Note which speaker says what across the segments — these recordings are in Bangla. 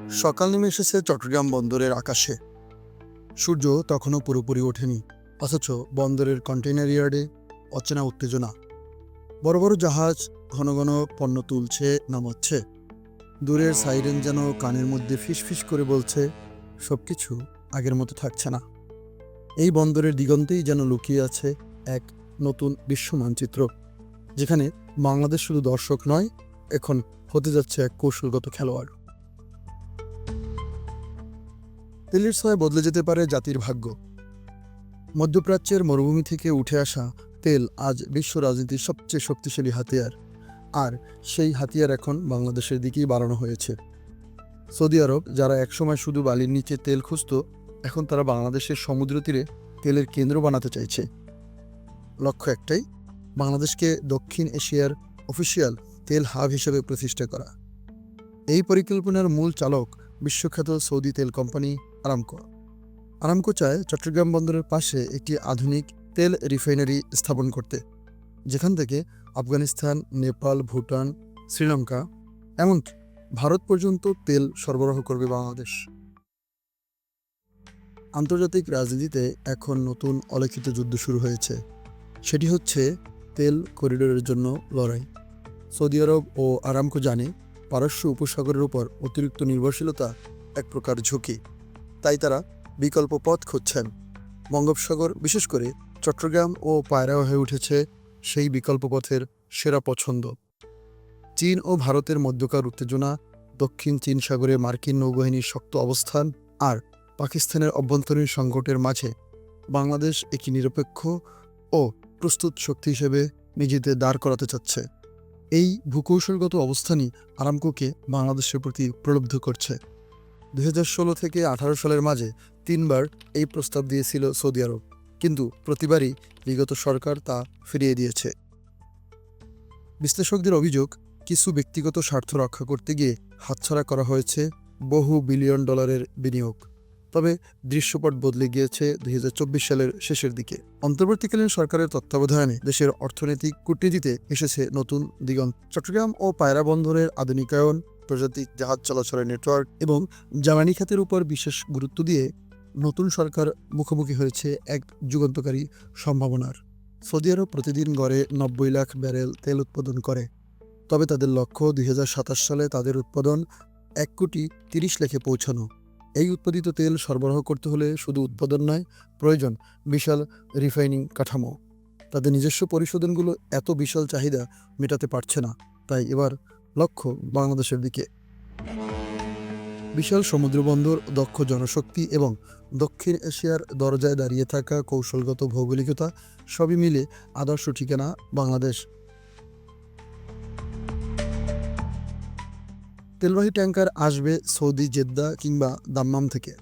Speaker 1: সকাল নেমে এসেছে চট্টগ্রাম বন্দরের আকাশে। সূর্য তখনও পুরোপুরি ওঠেনি, অথচ বন্দরের কন্টেইনার ইয়ার্ডে অচেনা উত্তেজনা। বড় বড় জাহাজ ঘন ঘন পণ্য তুলছে, নামাচ্ছে। দূরের সাইরেন যেন কানের মধ্যে ফিসফিস করে বলছে, সবকিছু আগের মতো থাকছে না। এই বন্দরের দিগন্তেই যেন লুকিয়ে আছে এক নতুন বিশ্ব মানচিত্র, যেখানে বাংলাদেশ শুধু দর্শক নয়, এখন হতে যাচ্ছে এক কৌশলগত খেলোয়াড়। তেলের ছোঁয়ায় বদলে যেতে পারে জাতির ভাগ্য। মধ্যপ্রাচ্যের মরুভূমি থেকে উঠে আসা তেল আজ বিশ্ব রাজনীতির সবচেয়ে শক্তিশালী হাতিয়ার, আর সেই হাতিয়ার এখন বাংলাদেশের দিকেই বাড়ানো হয়েছে। সৌদি আরব, যারা একসময় শুধু বালির নিচে তেল খুঁজত, এখন তারা বাংলাদেশের সমুদ্র তীরে তেলের কেন্দ্র বানাতে চাইছে। লক্ষ্য একটাই, বাংলাদেশকে দক্ষিণ এশিয়ার অফিসিয়াল তেল হাব হিসেবে প্রতিষ্ঠা করা। এই পরিকল্পনার মূল চালক বিশ্বখ্যাত সৌদি তেল কোম্পানি আরামকো। আরামকো চায় চট্টগ্রাম বন্দরের পাশে একটি আধুনিক তেল রিফাইনারি স্থাপন করতে, যেখান থেকে আফগানিস্তান, নেপাল, ভুটান, শ্রীলঙ্কা, এমনকি ভারত পর্যন্ত তেল সরবরাহ করবে বাংলাদেশ। আন্তর্জাতিক রাজনীতিতে এখন নতুন অলিখিত যুদ্ধ শুরু হয়েছে। সেটি হচ্ছে তেল করিডোরের জন্য লড়াই। সৌদি আরব ও আরামকো জানে, পারস্য উপসাগরের উপর অতিরিক্ত নির্ভরশীলতা এক প্রকার ঝুঁকি, তাই তারা বিকল্প পথ খুঁজছেন। বঙ্গোপসাগর, বিশেষ করে চট্টগ্রাম ও পায়রা হয়ে উঠেছে সেই বিকল্প পথের সেরা পছন্দ। চীন ও ভারতের মধ্যকার উত্তেজনা, দক্ষিণ চীন সাগরে মার্কিন নৌবাহিনীর শক্ত অবস্থান, আর পাকিস্তানের অভ্যন্তরীণ সংকটের মাঝে বাংলাদেশ একটি নিরপেক্ষ ও প্রস্তুত শক্তি হিসেবে নিজেদের দাঁড় করাতে চাচ্ছে। এই ভূকৌশলগত অবস্থানই আরামকোকে বাংলাদেশের প্রতি প্রলুব্ধ করছে। 2016 থেকে 18 সালের মাঝে 3 বার এই প্রস্তাব দিয়েছিল সৌদি আরব, কিন্তু প্রতিবারই বিগত সরকার তা ফিরিয়ে দিয়েছে। বিশ্লেষকদের অভিযোগ, কিছু ব্যক্তিগত স্বার্থ রক্ষা করতে গিয়ে হাতছাড়া করা হয়েছে বহু বিলিয়ন ডলারের বিনিয়োগ। তবে দৃশ্যপট বদলে গিয়েছে 2024 সালের শেষের দিকে। অন্তর্বর্তীকালীন সরকারের তত্ত্বাবধানে দেশের অর্থনৈতিক কূটনীতিতে এসেছে নতুন দিগন্ত। চট্টগ্রাম ও পায়রা বন্দরের আধুনিকায়ন, আন্তর্জাতিক জাহাজ চলাচলের নেটওয়ার্ক এবং জ্বালানি খাতের উপর বিশেষ গুরুত্ব দিয়ে নতুন সরকার মুখোমুখি হয়েছে এক যুগান্তকারী সম্ভাবনার। সৌদি আরব প্রতিদিন গড়ে 90 লাখ ব্যারেল তেল উৎপাদন করে, তবে তাদের লক্ষ্য 2027 সালে তাদের উৎপাদন 1,30,00,000 পৌঁছানো। এই উৎপাদিত তেল সরবরাহ করতে হলে শুধু উৎপাদন নয়, প্রয়োজন বিশাল রিফাইনিং কাঠামো। তাদের নিজস্ব পরিশোধনগুলো এত বিশাল চাহিদা মেটাতে পারছে না, তাই এবার লক্ষ্য বাংলাদেশের দিকে। বিশাল সমুদ্রবন্দর, দক্ষ জনশক্তি এবং দক্ষিণ এশিয়ার দরজায় দাঁড়িয়ে থাকা কৌশলগত ভৌগোলিকতা, সবই মিলে আদর্শ ঠিকানা বাংলাদেশ। তেলবাহী ট্যাঙ্কার আসবে সৌদি জেদ্দা কিংবা দাম্মাম থেকে,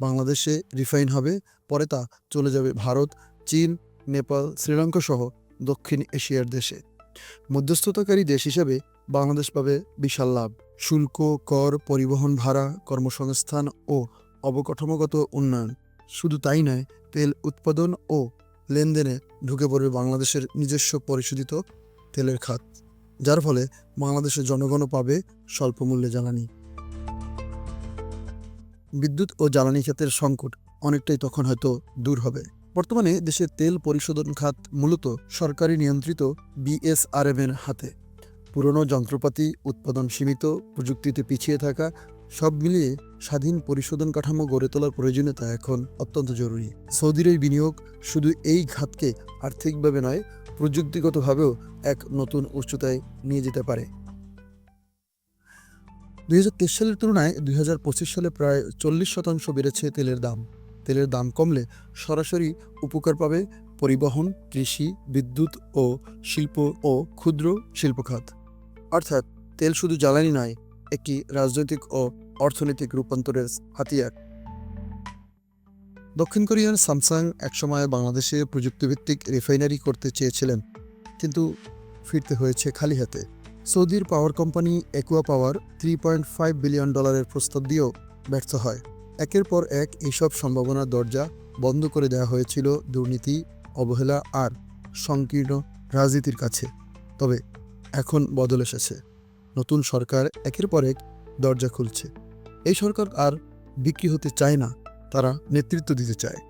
Speaker 1: বাংলাদেশে রিফাইন হবে, পরে তা চলে যাবে ভারত, চীন, নেপাল, শ্রীলঙ্কা সহ দক্ষিণ এশিয়ার দেশে। মধ্যস্থতাকারী দেশ হিসেবে বাংলাদেশ পাবে বিশাল লাভ। শুল্ক, কর, পরিবহন ভাড়া, কর্মসংস্থান ও অবকাঠামোগত উন্নয়ন। শুধু তাই নয়, তেল উৎপাদন ও লেনদেনে ঢুকে পড়বে বাংলাদেশের নিজস্ব পরিশোধিত তেলের খাত, যার ফলে বাংলাদেশের জনগণও পাবে স্বল্প মূল্যে জ্বালানি। বিদ্যুৎ ও জ্বালানি খাতের সংকট অনেকটাই তখন হয়তো দূর হবে। বর্তমানে দেশের তেল পরিশোধন খাত মূলত সরকারি নিয়ন্ত্রিত বিএসআরএম-এর হাতে। পুরনো যন্ত্রপাতি, উৎপাদন সীমিত, প্রযুক্তিতে পিছিয়ে থাকা, সব মিলিয়ে স্বাধীন পরিশোধন কাঠামো গড়ে তোলার প্রয়োজনীয়তা এখন অত্যন্ত জরুরি। সৌদির এই বিনিয়োগ শুধু এই খাতকে আর্থিকভাবে নয়, প্রযুক্তিগতভাবেও এক নতুন উচ্চতায় নিয়ে যেতে পারে। 2023 সালের তুলনায় 2025 সালে প্রায় 40% বেড়েছে তেলের দাম। তেলের দাম কমলে সরাসরি উপকার পাবে পরিবহন, কৃষি, বিদ্যুৎ ও শিল্প ও ক্ষুদ্র শিল্প খাত। অর্থাৎ তেল শুধু জ্বালানি নয়, একটি রাজনৈতিক ও অর্থনৈতিক রূপান্তরের হাতিয়ার। দক্ষিণ কোরিয়ার স্যামসাং একসময় বাংলাদেশে প্রযুক্তিভিত্তিক রিফাইনারি করতে চেয়েছিলেন, কিন্তু ফিরতে হয়েছে খালি হাতে। সৌদির পাওয়ার কোম্পানি একুয়া পাওয়ার $3.5 বিলিয়ন প্রস্তাব দিয়েও ব্যর্থ হয়। একের পর এক এইসব সম্ভাবনার দরজা বন্ধ করে দেওয়া হয়েছিল দুর্নীতি, অবহেলা আর সংকীর্ণ রাজনীতির কাছে। তবে এখন বদল এসেছে। নতুন সরকার একের পর এক দরজা খুলছে। এই সরকার আর বিক্রি হতে চায় না, তারা নেতৃত্ব দিতে চায়।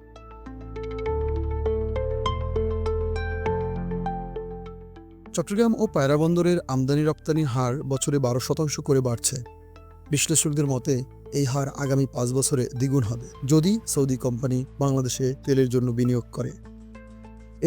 Speaker 1: চট্টগ্রাম ও পায়রা বন্দরের আমদানি রপ্তানি হার বছরে 12% করে বাড়ছে। বিশ্লেষকদের মতে এই হার আগামী 5 বছরে দ্বিগুণ হবে যদি সৌদি কোম্পানি বাংলাদেশে তেলের জন্য বিনিয়োগ করে।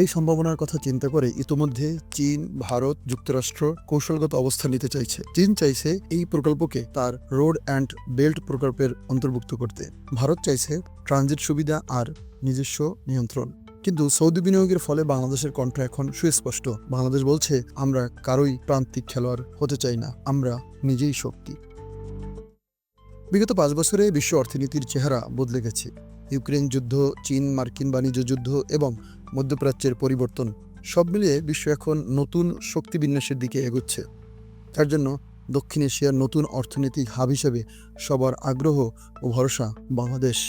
Speaker 1: এই সম্ভাবনার কথা চিন্তা করে ইতোমধ্যে চীন, ভারত, যুক্তরাষ্ট্র কৌশলগত অবস্থান নিতে চাইছে। চীন চাইছে এই প্রকল্পকে তার রোড অ্যান্ড বেল্ট প্রকল্পের অন্তর্ভুক্ত করতে। ভারত চাইছে ট্রানজিট সুবিধা আর নিজস্ব নিয়ন্ত্রণ। কিন্তু সৌদি বিনিয়োগের ফলে বাংলাদেশের কণ্ঠ এখন সুস্পষ্ট। বাংলাদেশ বলছে, আমরা কারোই প্রান্তিক খেলোয়াড় হতে চাই না, আমরা নিজেই শক্তি। বিগত 5 বছরে বিশ্ব অর্থনীতির চেহারা বদলে গেছে। ইউক্রেন যুদ্ধ, চীন মার্কিন বাণিজ্য যুদ্ধ এবং মধ্যপ্রাচ্যের পরিবর্তন সব মিলিয়ে বিশ্ব এখন নতুন শক্তি বিন্যাসের দিকে এগোচ্ছে। তার জন্য দক্ষিণ এশিয়ার নতুন অর্থনৈতিক হাব হিসেবে সবার আগ্রহ ও ভরসা বাংলাদেশ।